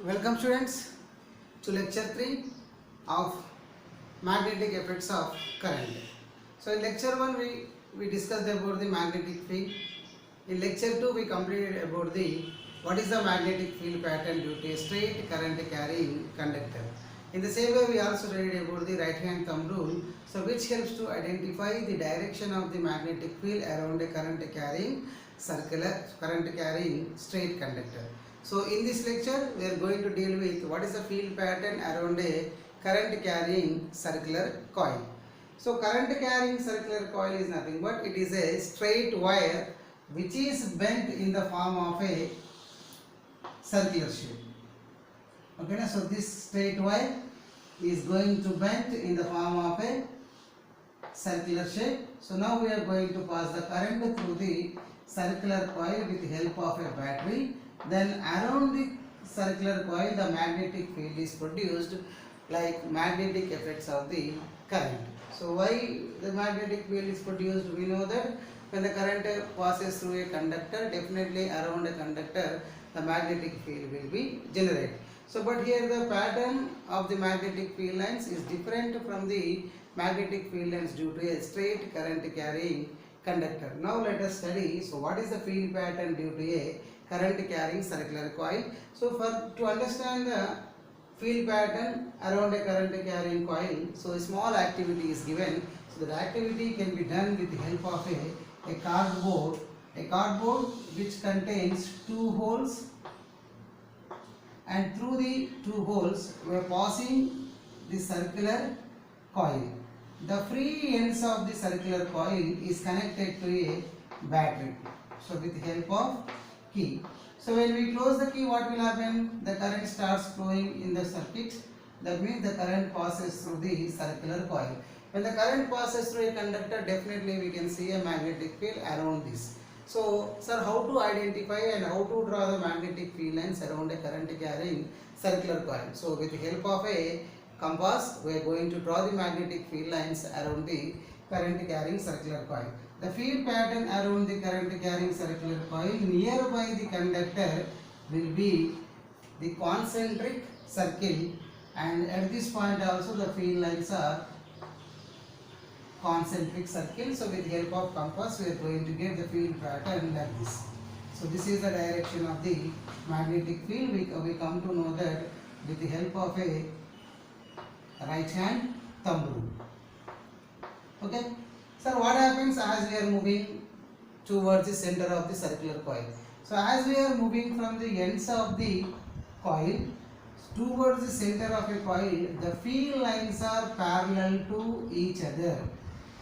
Welcome students to lecture 3 of magnetic effects of current. So in lecture 1 we discussed about the magnetic field. In lecture 2 we completed about the what is the magnetic field pattern due to a straight current carrying conductor. In the same way we also read about the right hand thumb rule, so which helps to identify the direction of the magnetic field around a current carrying straight conductor. So in this lecture we are going to deal with what is the field pattern around a current carrying circular coil. So current carrying circular coil is nothing but it is a straight wire which is bent in the form of a circular shape. Okay, so this straight wire is going to bend in the form of a circular shape. So now we are going to pass the current through the circular coil with the help of a battery. Then around the circular coil the magnetic field is produced like magnetic effects of the current. So why the magnetic field is produced? We know that when the current passes through a conductor, definitely around a conductor the magnetic field will be generated. So but here the pattern of the magnetic field lines is different from the magnetic field lines due to a straight current carrying conductor. Now let us study, so what is the field pattern due to a current carrying circular coil. So to understand the field pattern around a current carrying coil, so a small activity is given. So the activity can be done with the help of a cardboard which contains two holes, and through the two holes we are passing the circular coil. The free ends of the circular coil is connected to a battery, so with the help of key. So when we close the key, what will happen? The current starts flowing in the circuit. That means the current passes through the circular coil. When the current passes through a conductor, definitely we can see a magnetic field around this. So sir, how to identify and how to draw the magnetic field lines around a current carrying circular coil? So with the help of a compass, we are going to draw the magnetic field lines around the current carrying circular coil. The field pattern around the current carrying circular coil nearby the conductor will be the concentric circle, and at this point also the field lines are concentric circle. So with the help of compass we are going to get the field pattern like this. So this is the direction of the magnetic field. We come to know that with the help of a right hand thumb rule. Okay. So what happens as we are moving towards the center of the circular coil? So as we are moving from the ends of the coil towards the center of a coil, the field lines are parallel to each other.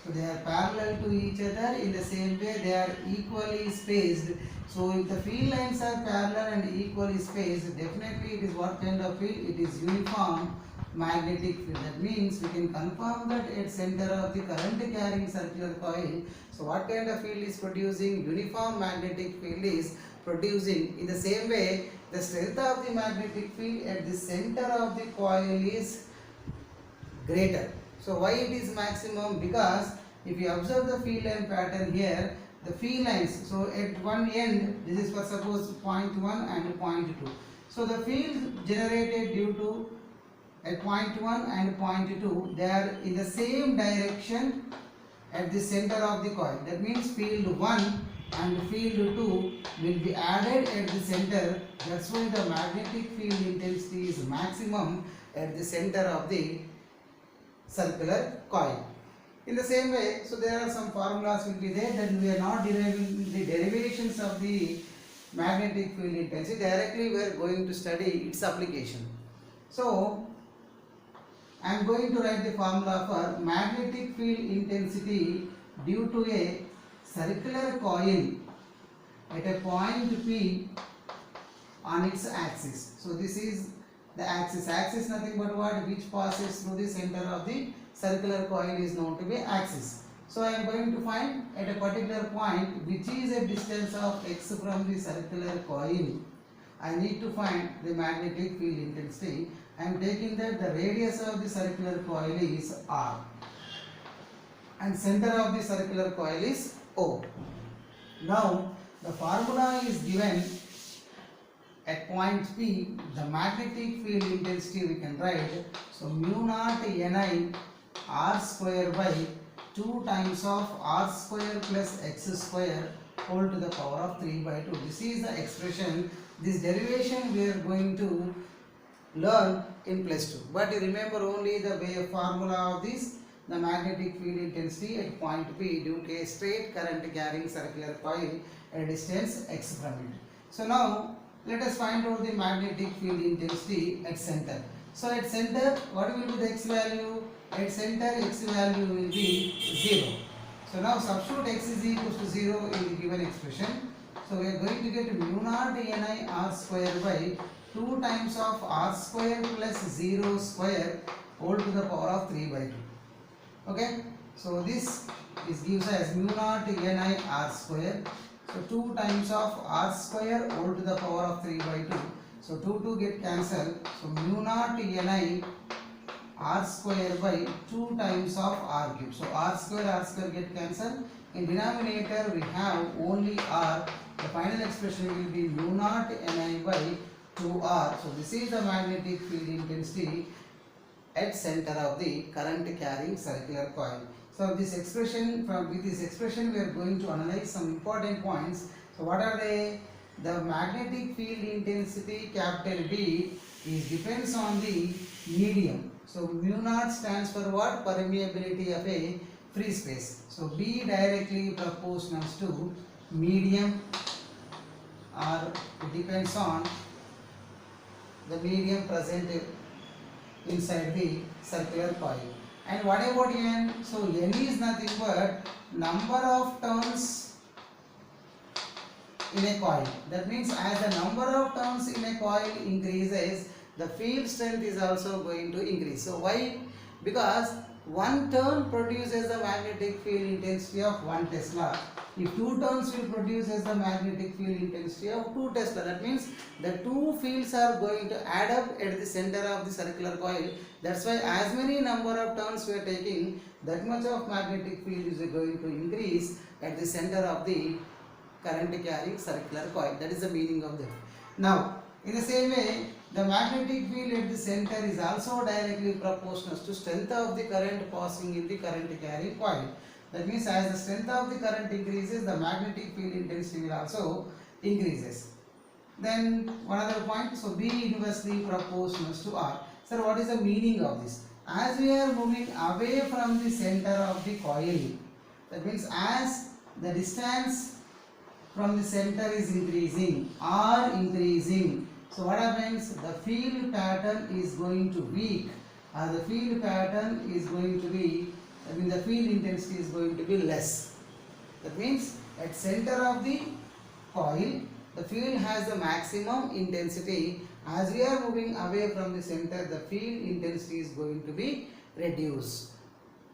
So they are parallel to each other. In the same way they are equally spaced. So if the field lines are parallel and equally spaced, definitely it is what kind of field? It is uniform magnetic field. That means we can confirm that at center of the current carrying circular coil, so what kind of field is producing? Uniform magnetic field is producing. In the same way, the strength of the magnetic field at the center of the coil is greater. So why it is maximum? Because if you observe the field line pattern here, the field lines, so at one end, this is for suppose point 1 and point 2. So the field generated due to at point 1 and point 2, they are in the same direction at the center of the coil. That means field 1 and field 2 will be added at the center. That's why the magnetic field intensity is maximum at the center of the circular coil. In the same way, so there are some formulas will be there, then we are not deriving the derivations of the magnetic field intensity. Directly we are going to study its application. So I am going to write the formula for magnetic field intensity due to a circular coil at a point P on its axis. So this is the axis. Axis nothing but what? Which passes through the center of the circular coil is known to be axis. So I am going to find at a particular point which is a distance of x from the circular coil. I need to find the magnetic field intensity. I am taking that the radius of the circular coil is r and center of the circular coil is O. Now the formula is given at point P, the magnetic field intensity we can write, so mu naught Ni r square by 2 times of r square plus x square whole to the power of 3 by 2. This is the expression, this derivation we are going to learn in plus 2. But you remember only the way formula of this, the magnetic field intensity at point P due to a straight current carrying circular coil at a distance x from it. So now let us find out the magnetic field intensity at center. So at center, what will be the x value? At center x value will be 0. So now substitute x is equals to 0 in the given expression. So we are going to get mu naught Ni r square by 2 times of r square plus 0 square whole to the power of 3 by 2. Okay, so this gives us mu naught Ni r square. So 2 times of r square whole to the power of 3 by 2. So 2 get cancelled. So mu naught Ni r square by 2 times of r cube. So r square get cancelled. In denominator we have only r. The final expression will be mu naught Ni by 2r. So this is the magnetic field intensity at center of the current carrying circular coil. So with this expression we are going to analyze some important points. So what are they? The magnetic field intensity capital B depends on the medium. So mu naught stands for what? Permeability of a free space. So B directly proportional to medium, or it depends on the medium present inside the circular coil. And what about N? So N is nothing but number of turns in a coil. That means as the number of turns in a coil increases, the field strength is also going to increase. So why? Because one turn produces the magnetic field intensity of 1 Tesla. If 2 turns will produce the magnetic field intensity of 2 Tesla. That means the two fields are going to add up at the center of the circular coil. That's why as many number of turns we are taking, that much of magnetic field is going to increase at the center of the current carrying circular coil. That is the meaning of that. Now, in the same way, the magnetic field at the center is also directly proportional to strength of the current passing in the current carrying coil. That means as the strength of the current increases, the magnetic field intensity will also increases. Then one other point, so B inversely proportional to R. Sir, what is the meaning of this? As we are moving away from the center of the coil, that means as the distance from the center is increasing, R increasing, so what happens? The field pattern is going to weak, or the field pattern is going to be, I mean the field intensity is going to be less. That means at center of the coil, the field has the maximum intensity. As we are moving away from the center, the field intensity is going to be reduced.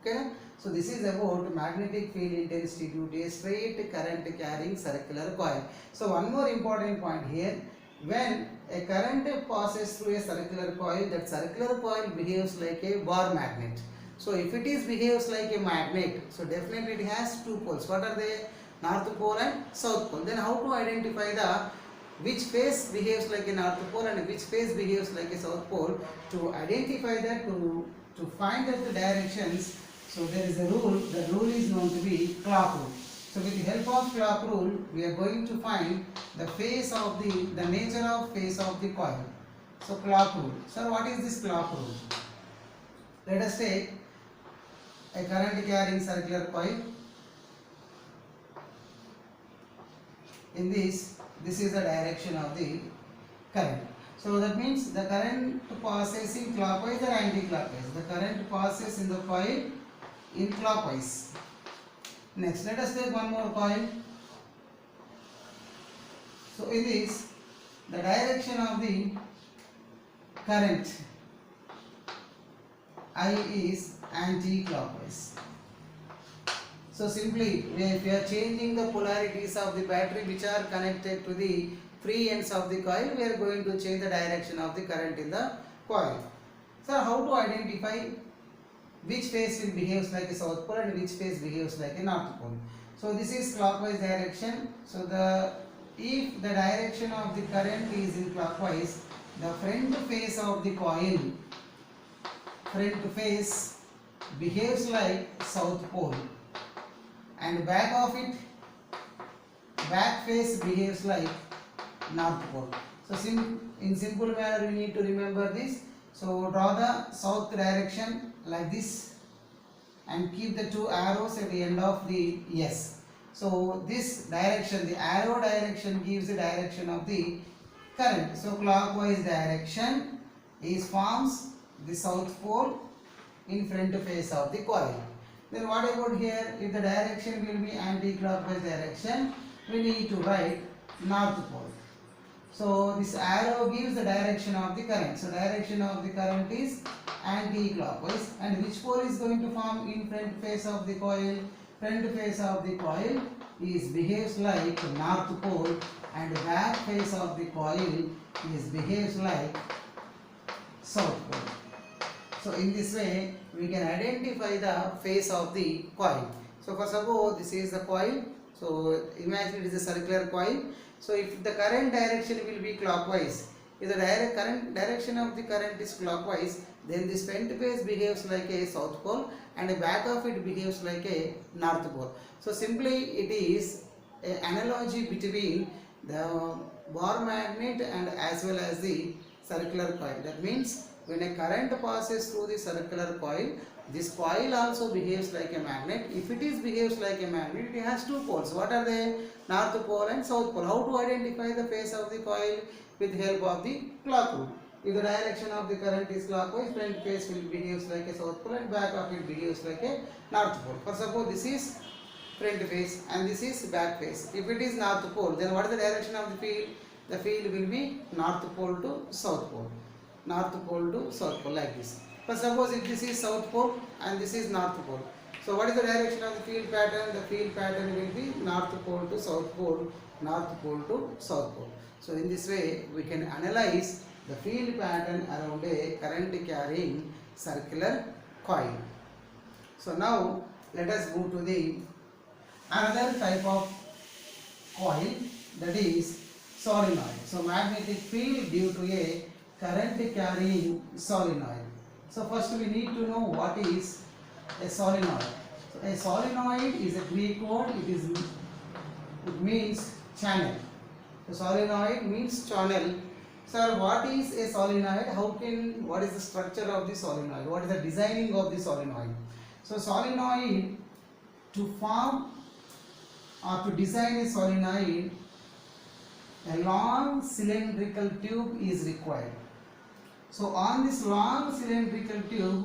Okay? So this is about magnetic field intensity due to a straight current carrying circular coil. So one more important point here. When a current passes through a circular coil, that circular coil behaves like a bar magnet. So if it behaves like a magnet, so definitely it has two poles. What are they? North pole and south pole. Then how to identify the which phase behaves like a north pole and which phase behaves like a south pole? To identify that, to find out the directions, so there is a rule. The rule is known to be clock rule. So with the help of clock rule, we are going to find the phase of the nature of phase of the coil. So clock rule. Sir, what is this clock rule? Let us take a current carrying circular coil. In this is the direction of the current. So that means the current passes in clockwise or anti-clockwise. The current passes in the coil in clockwise. Next, let us take one more coil. So in this, the direction of the current I is anti-clockwise. So simply, if we are changing the polarities of the battery which are connected to the free ends of the coil, we are going to change the direction of the current in the coil. So how to identify which phase will behaves like a south pole and which phase behaves like a north pole? So this is clockwise direction. So the if the direction of the current is in clockwise, the front face of the coil, front face behaves like south pole, and back of it, back face behaves like north pole. So in simple manner we need to remember this. So draw the south direction like this and keep the two arrows at the end of the S. So this direction, the arrow direction gives the direction of the current. So clockwise direction is forms the south pole in front face of the coil. Then what about here? If the direction will be anti-clockwise direction, we need to write north pole. So this arrow gives the direction of the current. So direction of the current is anti-clockwise, and which pole is going to form in front face of the coil? Front face of the coil behaves like north pole, and back face of the coil behaves like south pole. So in this way we can identify the face of the coil. So for suppose this is the coil. So imagine it is a circular coil. So if the current direction will be clockwise, if the current direction of the current is clockwise, then this front face behaves like a south pole and the back of it behaves like a north pole. So simply it is an analogy between the bar magnet and as well as the circular coil. That means when a current passes through the circular coil, this coil also behaves like a magnet. If it behaves like a magnet, it has two poles. What are they? North pole and south pole. How to identify the face of the coil? With help of the clock rule. If the direction of the current is clockwise, front face will behave like a south pole and back of it behaves like a north pole. For suppose this is front face and this is back face. If it is north pole, then what is the direction of the field? The field will be north pole to south pole. North pole to south pole, like this. But suppose if this is south pole and this is north pole, so what is the direction of the field pattern? The field pattern will be north pole to south pole, north pole to south pole. So in this way we can analyze the field pattern around a current carrying circular coil. So now let us move to the another type of coil, that is solenoid. So magnetic field due to a current carrying solenoid. So first we need to know what is a solenoid. So a solenoid is a Greek word. It means channel. So solenoid means channel. Sir, what is a solenoid? What is the structure of the solenoid? What is the designing of the solenoid? So solenoid, to form or to design a solenoid, a long cylindrical tube is required. So on this long cylindrical tube,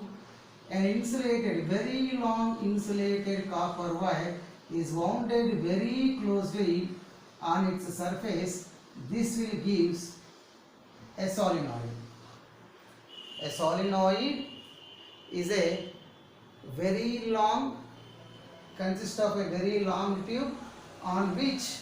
an insulated, very long insulated copper wire is wounded very closely on its surface. This will give a solenoid. A solenoid is a very long, consists of a very long tube on which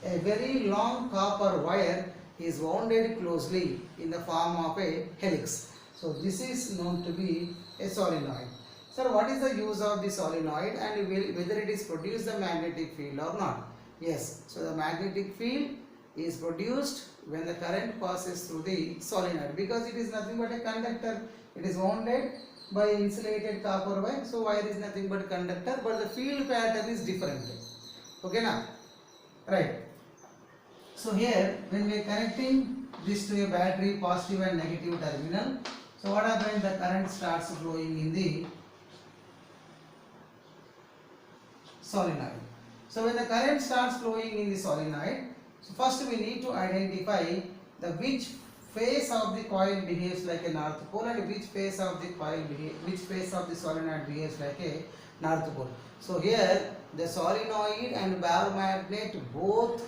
a very long copper wire is wounded closely in the form of a helix. So this is known to be a solenoid. Sir, what is the use of the solenoid and whether it is produce the magnetic field or not? Yes, so the magnetic field is produced when the current passes through the solenoid, because it is nothing but a conductor. It is wounded by insulated copper wire, so wire is nothing but conductor, but the field pattern is different. Okay now? Right. So here when we are connecting this to a battery, positive and negative terminal, so what happens? The current starts flowing in the solenoid. So when the current starts flowing in the solenoid, so first we need to identify the which face of the coil behaves like a north pole and which face of the solenoid behaves like a north pole. So here the solenoid and bar magnet both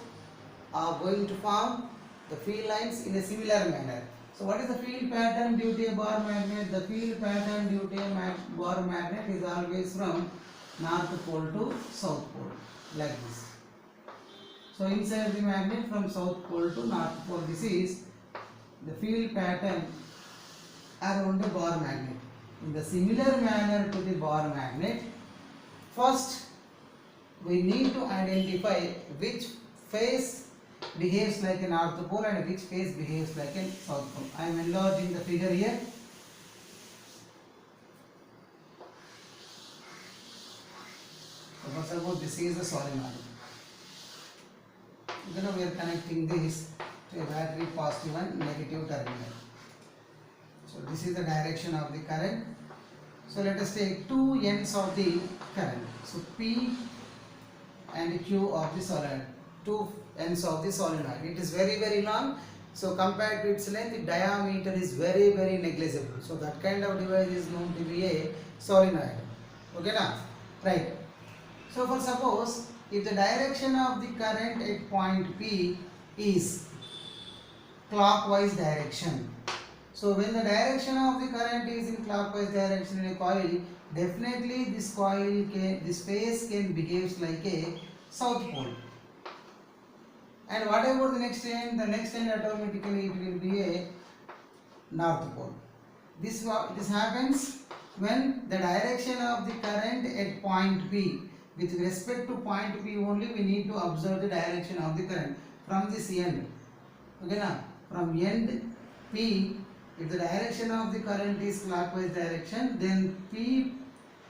are going to form the field lines in a similar manner. So what is the field pattern due to a bar magnet? The field pattern due to a bar magnet is always from north pole to south pole, like this. So inside the magnet from south pole to north pole, this is the field pattern around the bar magnet. In the similar manner to the bar magnet, first we need to identify which face behaves like a north pole and which face behaves like a south pole. I am enlarging the figure here. So suppose this is a solenoid. Then we are connecting this to a battery positive and negative terminal. So this is the direction of the current. So let us take two ends of the current. So P and Q of the solenoid, two ends of the solenoid. It is very long. So compared to its length, the diameter is very negligible. So that kind of device is known to be a solenoid. Okay now? Right. So for suppose if the direction of the current at point P is clockwise direction. So when the direction of the current is in clockwise direction in a coil, definitely this face can behave like a south pole. And what about the next end? The next end automatically it will be a north pole. This happens when the direction of the current at point P, with respect to point P only we need to observe the direction of the current from this end. Okay now, from end P, if the direction of the current is clockwise direction, then P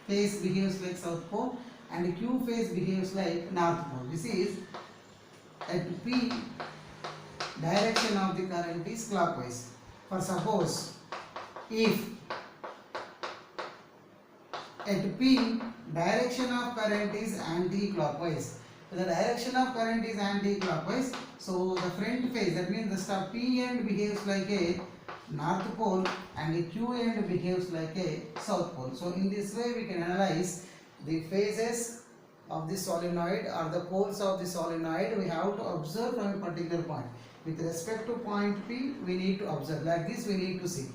phase behaves like south pole and Q phase behaves like north pole. This is at P, direction of the current is clockwise. For suppose if at P, direction of current is anti-clockwise. So the direction of current is anti-clockwise. So the front phase, that means the stop P end behaves like a north pole and the Q end behaves like a south pole. So in this way we can analyze the phases of the solenoid or the poles of the solenoid. We have to observe from a particular point. With respect to point P, we need to observe. Like this we need to see.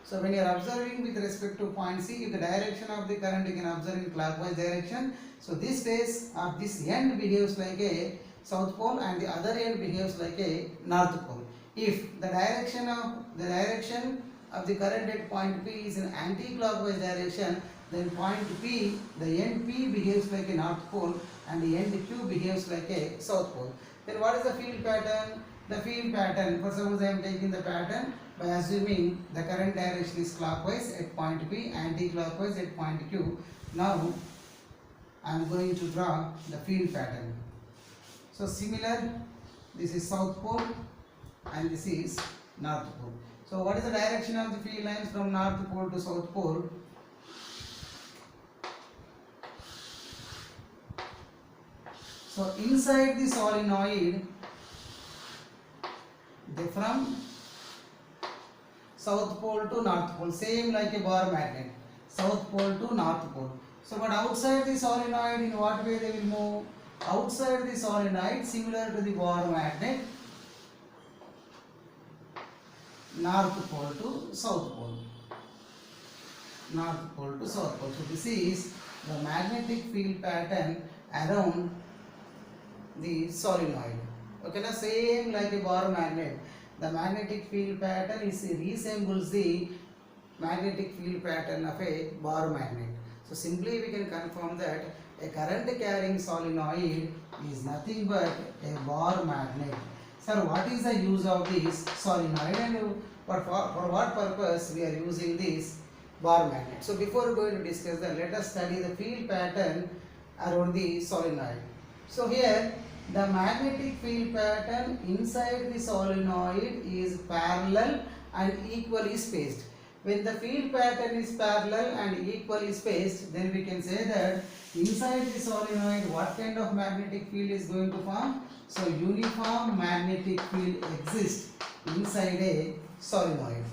So when you are observing with respect to point C, if the direction of the current you can observe in clockwise direction. So this phase or this end behaves like a south pole and the other end behaves like a north pole. If the direction of the current at point P is in anti-clockwise direction, then point P, the end P behaves like a north pole and the end Q behaves like a south pole. Then what is the field pattern? The field pattern, for suppose I am taking the pattern by assuming the current direction is clockwise at point P, anti-clockwise at point Q. Now I am going to draw the field pattern. So similar, this is south pole and this is north pole. So what is the direction of the field lines from north pole to south pole? So inside the solenoid, from south pole to north pole, same like a bar magnet, south pole to north pole. So but outside the solenoid, in what way they will move? Outside the solenoid, similar to the bar magnet, north pole to south pole, north pole to south pole. So this is the magnetic field pattern around the solenoid. Okay, now same like a bar magnet, the magnetic field pattern resembles the magnetic field pattern of a bar magnet. So simply we can confirm that a current carrying solenoid is nothing but a bar magnet. Sir, what is the use of this solenoid and for what purpose we are using this bar magnet? So before going to discuss that, let us study the field pattern around the solenoid. So here the magnetic field pattern inside the solenoid is parallel and equally spaced. When the field pattern is parallel and equally spaced, then we can say that inside the solenoid what kind of magnetic field is going to form? So uniform magnetic field exists inside a solenoid.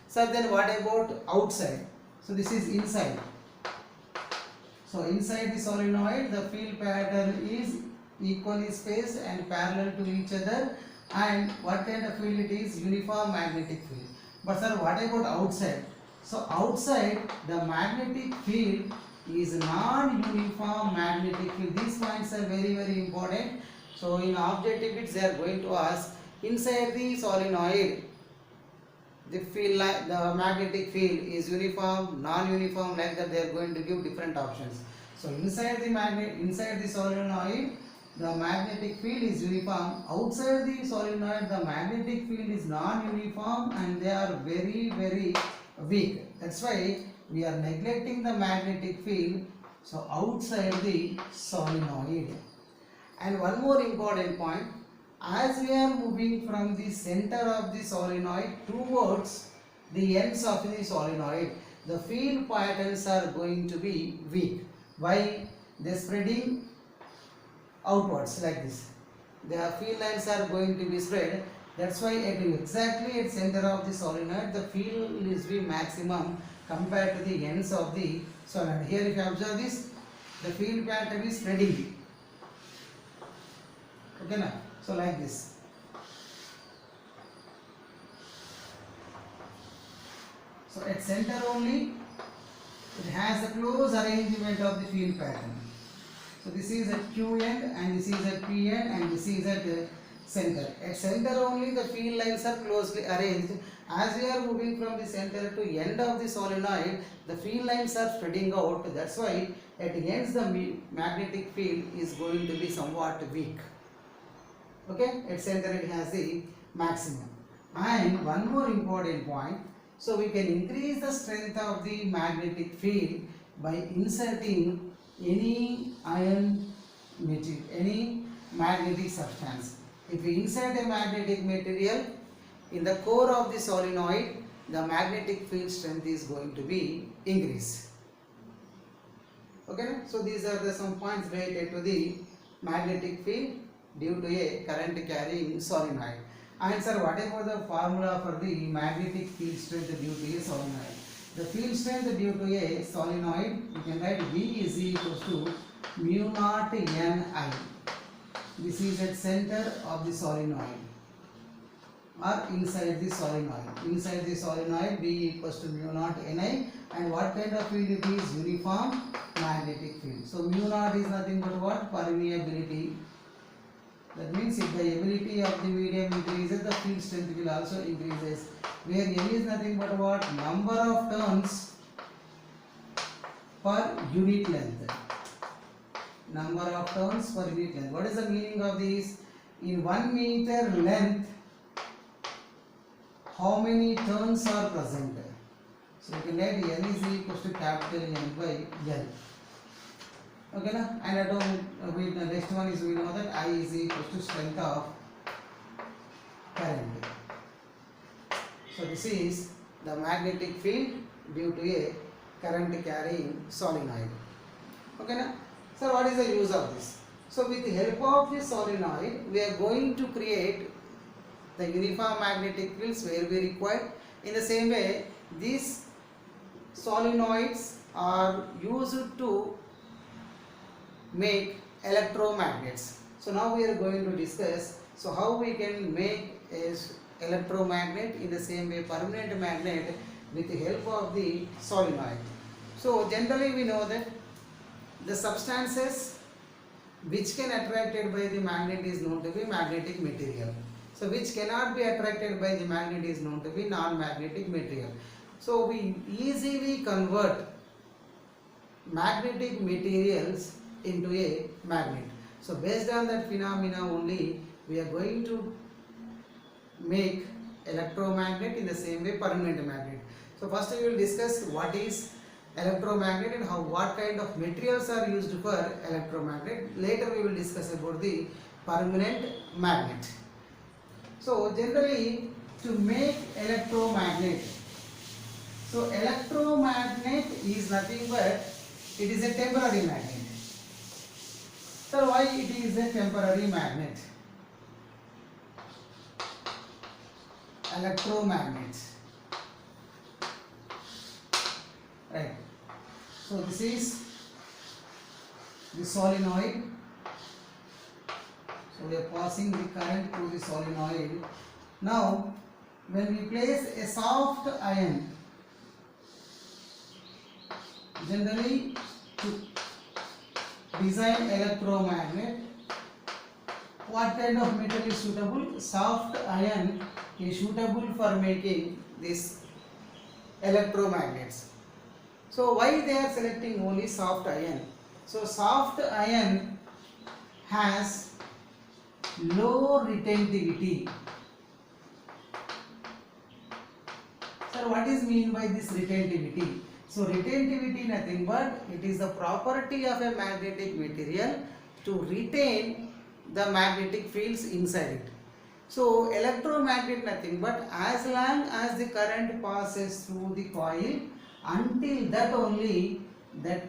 So then what about outside? So this is inside. So inside the solenoid the field pattern is equally spaced and parallel to each other, and what kind of field it is? Uniform magnetic field. But sir, what about outside? So outside the magnetic field is non-uniform magnetic field. These points are very important. So in objective bits they are going to ask, inside the solenoid the field, the magnetic field is uniform, non-uniform, like that they are going to give different options. So inside the solenoid the magnetic field is uniform. Outside the solenoid, the magnetic field is non-uniform and they are very, very weak. That's why we are neglecting the magnetic field. So outside the solenoid. And one more important point, as we are moving from the center of the solenoid towards the ends of the solenoid, the field patterns are going to be weak. Why? They are spreading outwards like this. The field lines are going to be spread. That's why exactly at center of the solenoid, the field is be maximum compared to the ends of the solenoid. Here if you observe this, the field pattern is spreading. Okay na? So like this. So at center only, it has a close arrangement of the field pattern. So this is at Q end and this is at P end and this is at center. At center only the field lines are closely arranged. As we are moving from the center to end of the solenoid, the field lines are spreading out. That's why at ends the magnetic field is going to be somewhat weak. Okay, at center it has the maximum. And one more important point, so we can increase the strength of the magnetic field by inserting any iron material, any magnetic substance. If we insert a magnetic material in the core of the solenoid, the magnetic field strength is going to be increased. Okay, so these are some points related to the magnetic field due to a current carrying solenoid. And sir, what about the formula for the magnetic field strength due to a solenoid? The field strength due to a solenoid, you can write V is equals to mu naught Ni. This is at center of the solenoid or inside the solenoid. Inside the solenoid, V equals to mu naught Ni. And what kind of field it is? Uniform magnetic field. So mu naught is nothing but what? Permeability. That means if the ability of the medium increases, the field strength will also increases. Where N is nothing but what? Number of turns per unit length. Number of turns per unit length. What is the meaning of this? In 1 meter length, how many turns are present? So you can write N is equals to capital N by L. Okay na? And the next one is we know that I is equals to strength of current. So this is the magnetic field due to a current carrying solenoid. Okay na? So what is the use of this? So with the help of this solenoid, we are going to create the uniform magnetic fields where we require. In the same way, these solenoids are used to make electromagnets. So now we are going to discuss how we can make a electromagnet, in the same way permanent magnet, with the help of the solenoid. So generally we know that the substances which can attracted by the magnet is known to be magnetic material. So which cannot be attracted by the magnet is known to be non-magnetic material. So we easily convert magnetic materials into a magnet. So based on that phenomena only, we are going to make electromagnet, in the same way permanent magnet. So first we will discuss what is electromagnet and what kind of materials are used for electromagnet. Later we will discuss about the permanent magnet. So generally, to make electromagnet, so electromagnet is nothing but it is a temporary magnet. So why it is a temporary magnet? Electromagnet. Right. So this is the solenoid. So we are passing the current through the solenoid. Now, when we place a soft iron, generally to design electromagnet, what kind of metal is suitable? Soft iron is suitable for making this electromagnets. So why they are selecting only soft iron? So soft iron has low retentivity. Sir, what is mean by this retentivity? So retentivity nothing but it is the property of a magnetic material to retain the magnetic fields inside it. So electromagnet nothing but as long as the current passes through the coil, until that only that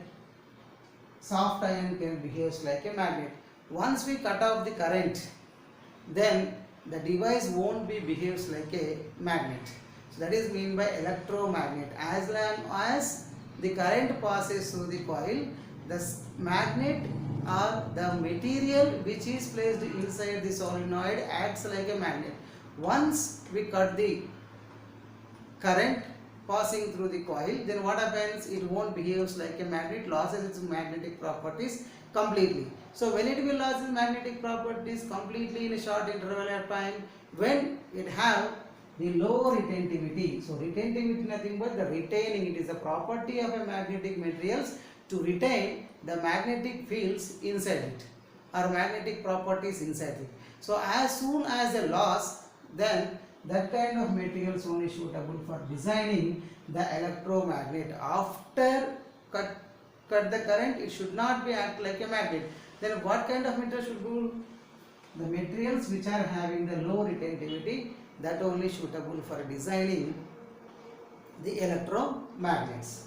soft ion can behave like a magnet. Once we cut off the current, then the device won't be behaves like a magnet. So that is mean by electromagnet. As long as the current passes through the coil, the magnet or the material which is placed inside the solenoid acts like a magnet. Once we cut the current passing through the coil, then what happens? It won't behave like a magnet, loses its magnetic properties completely. So when it will lose its magnetic properties completely in a short interval of time, when it have the low retentivity. So retentivity nothing but the retaining. It is a property of a magnetic materials to retain the magnetic fields inside it or magnetic properties inside it. So as soon as the loss, then that kind of material is only suitable for designing the electromagnet. After cut the current, it should not be act like a magnet. Then what kind of material should do? The materials which are having the low retentivity, that only suitable for designing the electromagnets.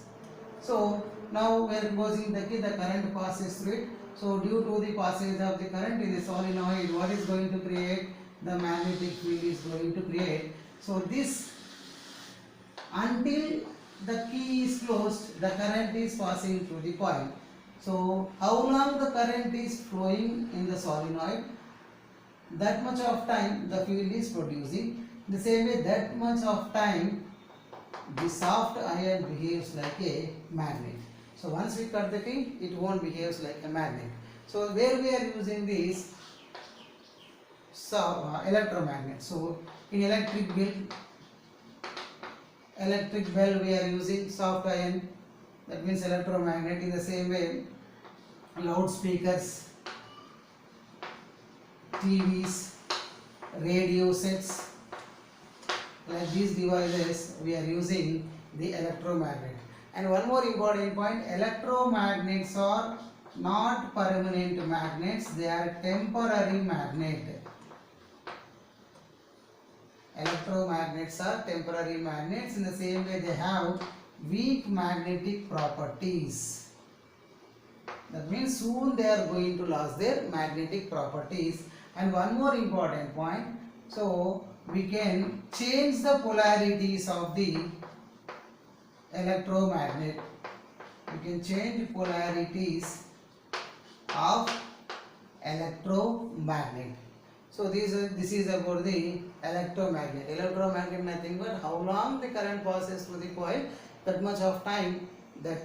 So now we are closing the key, the current passes through it. So due to the passage of the current in the solenoid, what is going to create? The magnetic field is going to create. So this, until the key is closed, the current is passing through the coil. So how long the current is flowing in the solenoid, that much of time the field is producing. The same way, that much of time the soft ion behaves like a magnet. So once we cut the key, it won't behave like a magnet. So where we are using this electromagnet. So in electric bell we are using soft ion, that means electromagnet. In the same way, loudspeakers, TVs, radio sets, like these devices we are using the electromagnet. And one more important point, electromagnets are not permanent magnets, they are temporary magnet. Electromagnets are temporary magnets. In the same way, they have weak magnetic properties. That means soon they are going to lose their magnetic properties. And one more important point, so we can change the polarities of the electromagnet. We can change polarities of electromagnet. So this is about the electromagnet. Electromagnet nothing but how long the current passes through the coil, that much of time that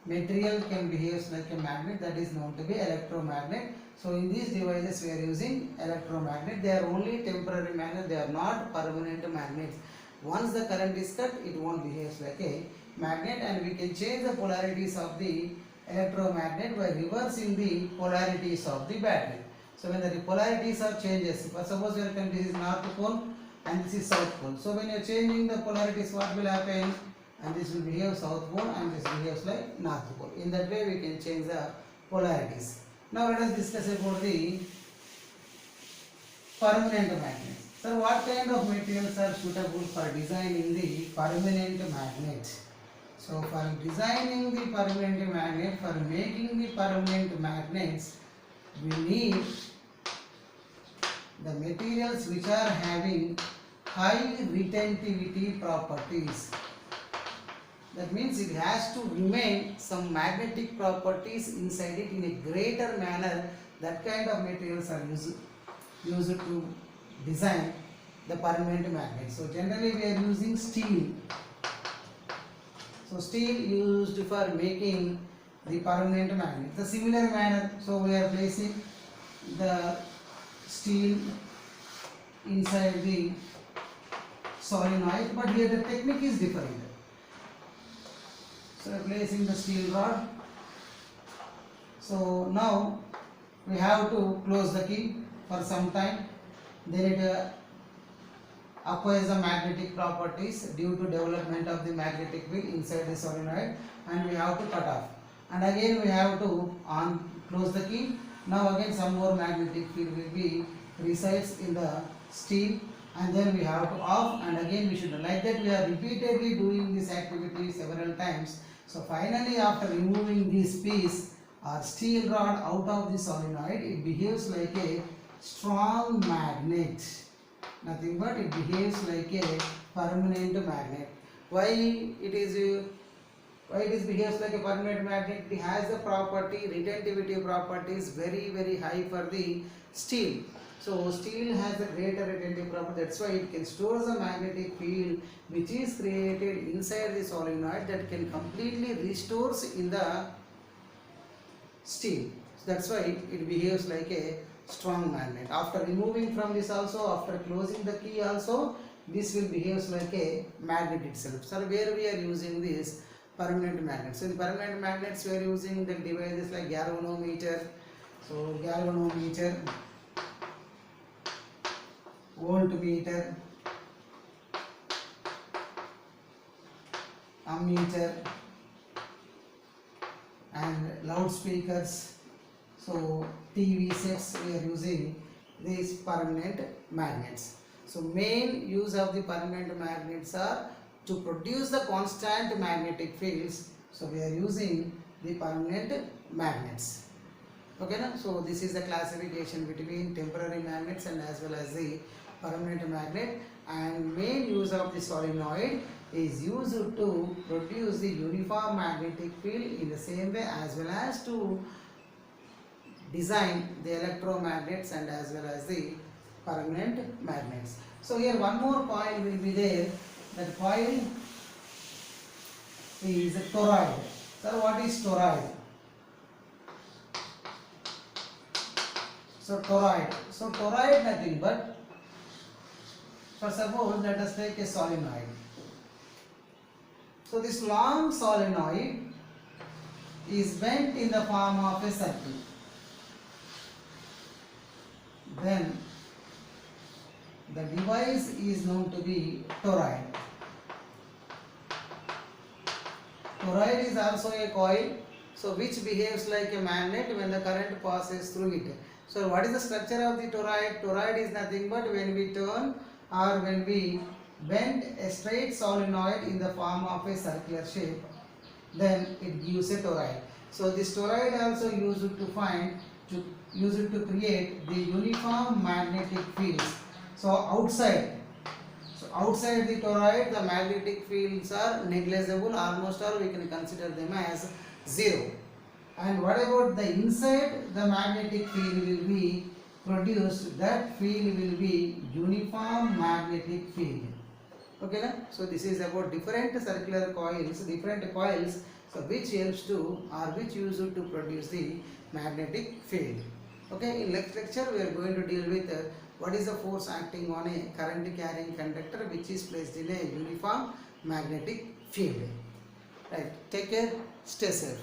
material can behave like a magnet, that is known to be electromagnet. So in these devices we are using electromagnet. They are only temporary magnet, they are not permanent magnets. Once the current is cut, it won't behave like a magnet, and we can change the polarities of the electromagnet by reversing the polarities of the battery. So when the polarities are changes, suppose this is north pole and this is south pole. So when you are changing the polarities, what will happen? And this will behave south pole and this behaves like north pole. In that way we can change the polarities. Now let us discuss about the permanent magnets. So what kind of materials are suitable for designing the permanent magnet? So for designing the permanent magnet, for making the permanent magnets, we need the materials which are having high retentivity properties. That means it has to remain some magnetic properties inside it in a greater manner. That kind of materials are used to design the permanent magnet. So generally we are using steel. So steel used for making the permanent magnet. The similar manner, so we are placing the steel inside the solenoid, but here the technique is different. So placing the steel rod. So now we have to close the key. for some time, then it acquires the magnetic properties due to development of the magnetic field inside the solenoid, and we have to cut off, and again we have to close the key. Now again some more magnetic field will be resides in the steel, and then we have to off, and again we should, like that we are repeatedly doing this activity several times. So finally, after removing this piece or steel rod out of the solenoid, it behaves like a strong magnet. Nothing but it behaves like a permanent magnet. Why it behaves like a permanent magnet? It has the property, retentivity property is very high for the steel. So steel has a greater retentive property, that's why it can store the magnetic field which is created inside the solenoid, that can completely restores in the steel. So that's why it behaves like a strong magnet. After removing from this also, after closing the key also, this will behave like a magnet itself. So where we are using this permanent magnets. So in permanent magnets we are using the devices like galvanometer. So galvanometer, voltmeter, ammeter, and loudspeakers. So TV sets, we are using these permanent magnets. So main use of the permanent magnets are to produce the constant magnetic fields. So we are using the permanent magnets. Okay, na? So this is the classification between temporary magnets and as well as the permanent magnet. And main use of the solenoid is used to produce the uniform magnetic field in the same way as well as to design the electromagnets and as well as the permanent magnets. So here one more coil will be there. That coil is a toroid. Sir, what is toroid? So toroid nothing but, for suppose let us take a solenoid. So this long solenoid is bent in the form of a circle. Then the device is known to be toroid. Toroid is also a coil, so which behaves like a magnet when the current passes through it. So what is the structure of the toroid? Toroid is nothing but when we turn or when we bend a straight solenoid in the form of a circular shape, then it gives a toroid. So this toroid also used to create the uniform magnetic fields. So outside the toroid, the magnetic fields are negligible, almost all we can consider them as zero. And what about the inside? The magnetic field will be produced. That field will be uniform magnetic field. Okay, na? So this is about different circular coils, so which helps to or which used to produce the magnetic field. Okay, in next lecture we are going to deal with what is the force acting on a current carrying conductor which is placed in a uniform magnetic field. Right, take care, stay safe.